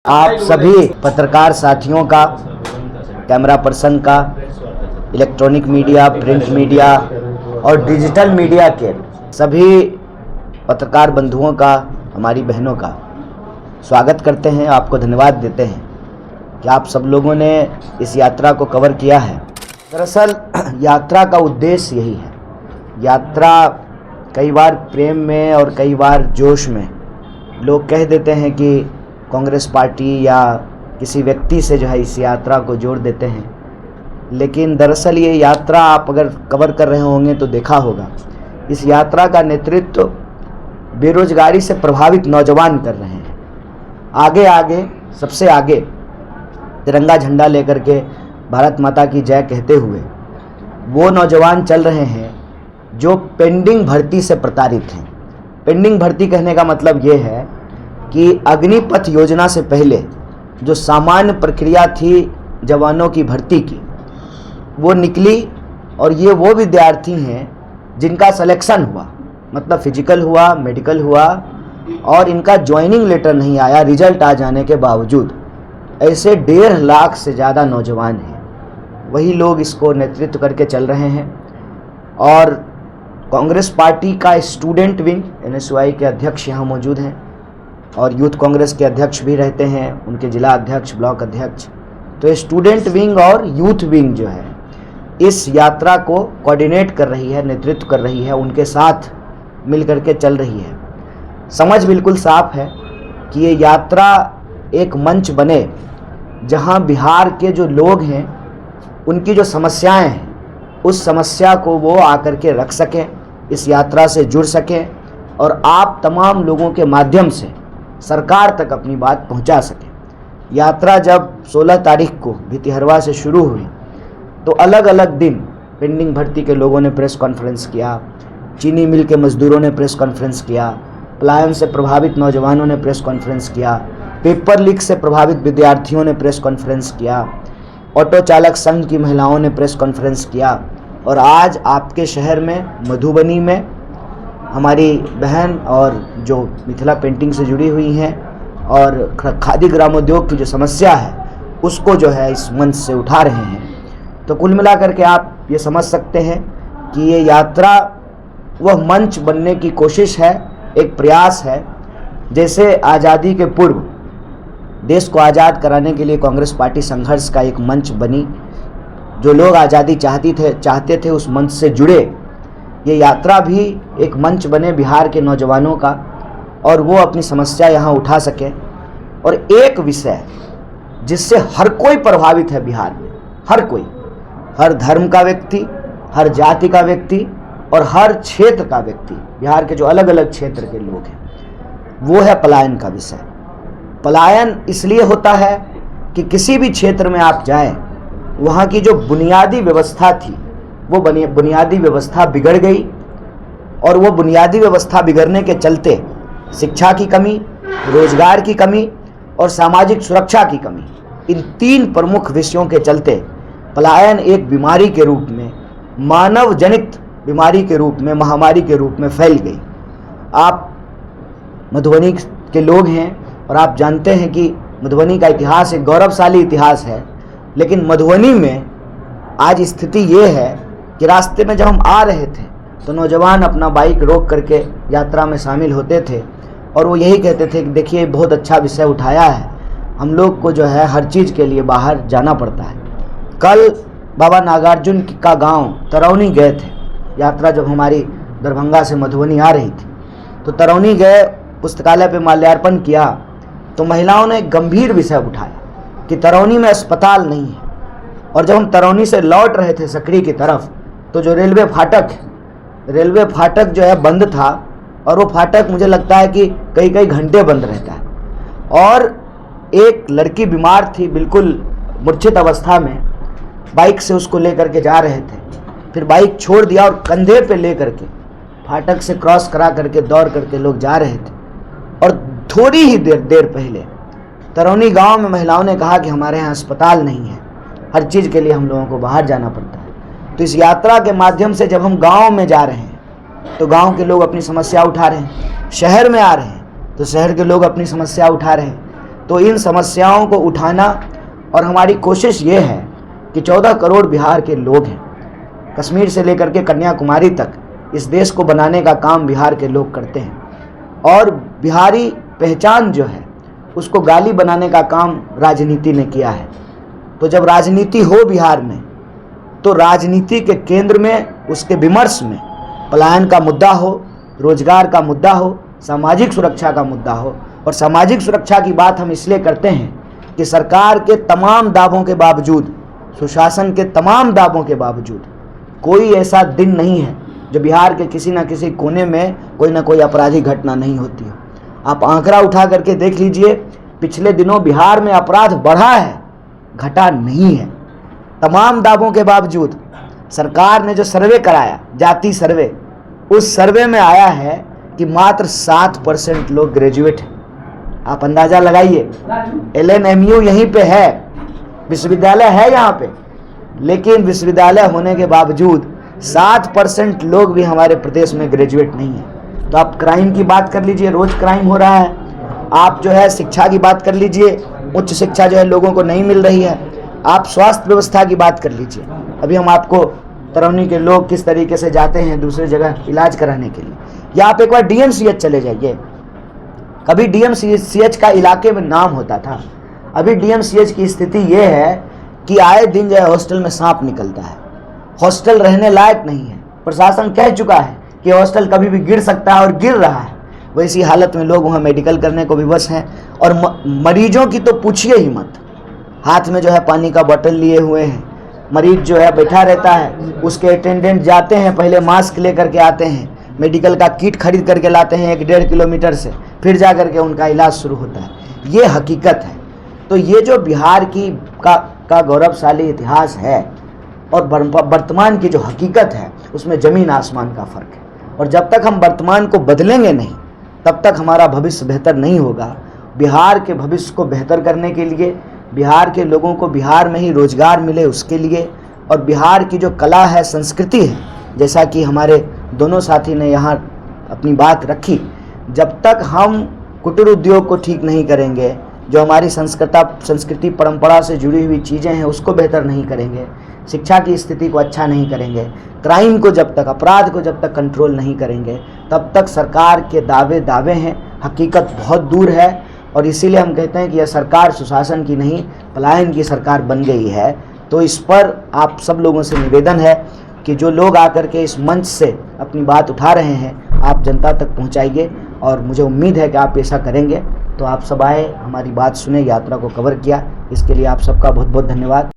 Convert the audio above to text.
आप सभी पत्रकार साथियों का, कैमरा पर्सन का, इलेक्ट्रॉनिक मीडिया, प्रिंट मीडिया और डिजिटल मीडिया के सभी पत्रकार बंधुओं का, हमारी बहनों का स्वागत करते हैं। आपको धन्यवाद देते हैं कि आप सब लोगों ने इस यात्रा को कवर किया है। दरअसल यात्रा का उद्देश्य यही है। यात्रा कई बार प्रेम में और कई बार जोश में लोग कह देते हैं कि कांग्रेस पार्टी या किसी व्यक्ति से जो है इस यात्रा को जोड़ देते हैं, लेकिन दरअसल ये यात्रा आप अगर कवर कर रहे होंगे तो देखा होगा, इस यात्रा का नेतृत्व बेरोजगारी से प्रभावित नौजवान कर रहे हैं। आगे आगे सबसे आगे तिरंगा झंडा लेकर के भारत माता की जय कहते हुए वो नौजवान चल रहे हैं जो पेंडिंग भर्ती से प्रताड़ित हैं। पेंडिंग भर्ती कहने का मतलब ये है कि अग्निपथ योजना से पहले जो सामान्य प्रक्रिया थी जवानों की भर्ती की, वो निकली और ये वो विद्यार्थी हैं जिनका सिलेक्शन हुआ, मतलब फिजिकल हुआ, मेडिकल हुआ और इनका ज्वाइनिंग लेटर नहीं आया रिजल्ट आ जाने के बावजूद। ऐसे 1.5 लाख से ज़्यादा नौजवान हैं, वही लोग इसको नेतृत्व करके चल रहे हैं। और कांग्रेस पार्टी का स्टूडेंट विंग NSY के अध्यक्ष यहाँ मौजूद हैं और यूथ कांग्रेस के अध्यक्ष भी रहते हैं, उनके जिला अध्यक्ष, ब्लॉक अध्यक्ष। तो स्टूडेंट विंग और यूथ विंग जो है इस यात्रा को कोऑर्डिनेट कर रही है, नेतृत्व कर रही है, उनके साथ मिल करके चल रही है। समझ बिल्कुल साफ है कि ये यात्रा एक मंच बने जहां बिहार के जो लोग हैं उनकी जो समस्याएं हैं उस समस्या को वो आकर के रख सकें, इस यात्रा से जुड़ सकें और आप तमाम लोगों के माध्यम से सरकार तक अपनी बात पहुंचा सकें। यात्रा जब 16 तारीख को भितिहरवा से शुरू हुई तो अलग अलग दिन पेंडिंग भर्ती के लोगों ने प्रेस कॉन्फ्रेंस किया, चीनी मिल के मजदूरों ने प्रेस कॉन्फ्रेंस किया, पलायन से प्रभावित नौजवानों ने प्रेस कॉन्फ्रेंस किया, पेपर लीक से प्रभावित विद्यार्थियों ने प्रेस कॉन्फ्रेंस किया, ऑटो चालक संघ की महिलाओं ने प्रेस कॉन्फ्रेंस किया और आज आपके शहर में मधुबनी में हमारी बहन और जो मिथिला पेंटिंग से जुड़ी हुई हैं और खादी ग्रामोद्योग की जो समस्या है उसको जो है इस मंच से उठा रहे हैं। तो कुल मिलाकर के आप ये समझ सकते हैं कि ये यात्रा वह मंच बनने की कोशिश है, एक प्रयास है। जैसे आज़ादी के पूर्व देश को आज़ाद कराने के लिए कांग्रेस पार्टी संघर्ष का एक मंच बनी, जो लोग आज़ादी चाहते थे उस मंच से जुड़े। ये यात्रा भी एक मंच बने बिहार के नौजवानों का और वो अपनी समस्या यहाँ उठा सके। और एक विषय जिससे हर कोई प्रभावित है बिहार में, हर कोई, हर धर्म का व्यक्ति, हर जाति का व्यक्ति और हर क्षेत्र का व्यक्ति, बिहार के जो अलग अलग क्षेत्र के लोग हैं, वो है पलायन का विषय। पलायन इसलिए होता है कि किसी भी क्षेत्र में आप जाएं, वहाँ की जो बुनियादी व्यवस्था थी वो बुनियादी व्यवस्था बिगड़ गई और वो बुनियादी व्यवस्था बिगड़ने के चलते शिक्षा की कमी, रोजगार की कमी और सामाजिक सुरक्षा की कमी, इन 3 प्रमुख विषयों के चलते पलायन एक बीमारी के रूप में, मानव जनित बीमारी के रूप में, महामारी के रूप में फैल गई। आप मधुबनी के लोग हैं और आप जानते हैं कि मधुबनी का इतिहास एक गौरवशाली इतिहास है, लेकिन मधुबनी में आज स्थिति ये है कि रास्ते में जब हम आ रहे थे तो नौजवान अपना बाइक रोक करके यात्रा में शामिल होते थे और वो यही कहते थे कि देखिए बहुत अच्छा विषय उठाया है, हम लोग को जो है हर चीज़ के लिए बाहर जाना पड़ता है। कल बाबा नागार्जुन का गांव तरौनी गए थे, यात्रा जब हमारी दरभंगा से मधुबनी आ रही थी तो तरौनी गए, पुस्तकालय पे माल्यार्पण किया तो महिलाओं ने एक गंभीर विषय उठाया कि तरौनी में अस्पताल नहीं है। और जब हम तरौनी से लौट रहे थे सकरी की तरफ तो जो रेलवे फाटक जो है बंद था और वो फाटक मुझे लगता है कि कई घंटे बंद रहता है और एक लड़की बीमार थी, बिल्कुल मूर्छित अवस्था में, बाइक से उसको लेकर के जा रहे थे, फिर बाइक छोड़ दिया और कंधे पे लेकर के फाटक से क्रॉस करा करके दौड़ करके लोग जा रहे थे। और थोड़ी ही देर पहले तरौनी गांव में महिलाओं ने कहा कि हमारे यहाँ अस्पताल नहीं है, हर चीज़ के लिए हम लोगों को बाहर जाना पड़ता है। तो इस यात्रा के माध्यम से जब हम गांव में जा रहे हैं तो गांव के लोग अपनी समस्या उठा रहे हैं, शहर में आ रहे हैं तो शहर के लोग अपनी समस्या उठा रहे हैं, तो इन समस्याओं को उठाना, और हमारी कोशिश ये है कि 14 करोड़ बिहार के लोग हैं, कश्मीर से लेकर के कन्याकुमारी तक इस देश को बनाने का काम बिहार के लोग करते हैं, और बिहारी पहचान जो है उसको गाली बनाने का काम राजनीति ने किया है। तो जब राजनीति हो बिहार में, तो राजनीति के केंद्र में, उसके विमर्श में पलायन का मुद्दा हो, रोजगार का मुद्दा हो, सामाजिक सुरक्षा का मुद्दा हो। और सामाजिक सुरक्षा की बात हम इसलिए करते हैं कि सरकार के तमाम दावों के बावजूद, सुशासन के तमाम दावों के बावजूद कोई ऐसा दिन नहीं है जो बिहार के किसी न किसी कोने में कोई ना कोई आपराधिक घटना नहीं होती हो। आप आंकड़ा उठा करके देख लीजिए, पिछले दिनों बिहार में अपराध बढ़ा है, घटा नहीं है। तमाम दावों के बावजूद सरकार ने जो सर्वे कराया, जाति सर्वे, उस सर्वे में आया है कि मात्र 7% लोग ग्रेजुएट हैं। आप अंदाज़ा लगाइए, LNMU यहीं पे है, विश्वविद्यालय है यहाँ पे, लेकिन विश्वविद्यालय होने के बावजूद 7% लोग भी हमारे प्रदेश में ग्रेजुएट नहीं है। तो आप क्राइम की बात कर लीजिए, रोज़ क्राइम हो रहा है। आप जो है शिक्षा की बात कर लीजिए, उच्च शिक्षा जो है लोगों को नहीं मिल रही है। आप स्वास्थ्य व्यवस्था की बात कर लीजिए, अभी हम आपको तरौनी के लोग किस तरीके से जाते हैं दूसरी जगह इलाज कराने के लिए, या आप एक बार DMCH चले जाइए। कभी DMCH का इलाके में नाम होता था, अभी DMCH की स्थिति ये है कि आए दिन जो है हॉस्टल में सांप निकलता है, हॉस्टल रहने लायक नहीं है। प्रशासन कह चुका है कि हॉस्टल कभी भी गिर सकता है और गिर रहा है। वैसी हालत में लोग वहाँ मेडिकल करने को विवश हैं। और मरीजों की तो पूछिए ही मत, हाथ में जो है पानी का बोतल लिए हुए हैं, मरीज जो है बैठा रहता है, उसके अटेंडेंट जाते हैं, पहले मास्क लेकर के आते हैं, मेडिकल का किट खरीद करके लाते हैं 1-1.5 किलोमीटर से, फिर जा करके उनका इलाज शुरू होता है। ये हकीकत है। तो ये जो बिहार का गौरवशाली इतिहास है और वर्तमान की जो हकीकत है, उसमें ज़मीन आसमान का फ़र्क है। और जब तक हम वर्तमान को बदलेंगे नहीं, तब तक हमारा भविष्य बेहतर नहीं होगा। बिहार के भविष्य को बेहतर करने के लिए, बिहार के लोगों को बिहार में ही रोजगार मिले उसके लिए, और बिहार की जो कला है, संस्कृति है, जैसा कि हमारे दोनों साथी ने यहाँ अपनी बात रखी, जब तक हम कुटीर उद्योग को ठीक नहीं करेंगे, जो हमारी संस्कृति परंपरा से जुड़ी हुई चीज़ें हैं उसको बेहतर नहीं करेंगे, शिक्षा की स्थिति को अच्छा नहीं करेंगे, क्राइम को जब तक, अपराध को जब तक कंट्रोल नहीं करेंगे, तब तक सरकार के दावे हैं, हकीकत बहुत दूर है। और इसीलिए हम कहते हैं कि यह सरकार सुशासन की नहीं, पलायन की सरकार बन गई है। तो इस पर आप सब लोगों से निवेदन है कि जो लोग आकर के इस मंच से अपनी बात उठा रहे हैं, आप जनता तक पहुंचाइए, और मुझे उम्मीद है कि आप ऐसा करेंगे। तो आप सब आए, हमारी बात सुने, यात्रा को कवर किया, इसके लिए आप सबका बहुत बहुत धन्यवाद।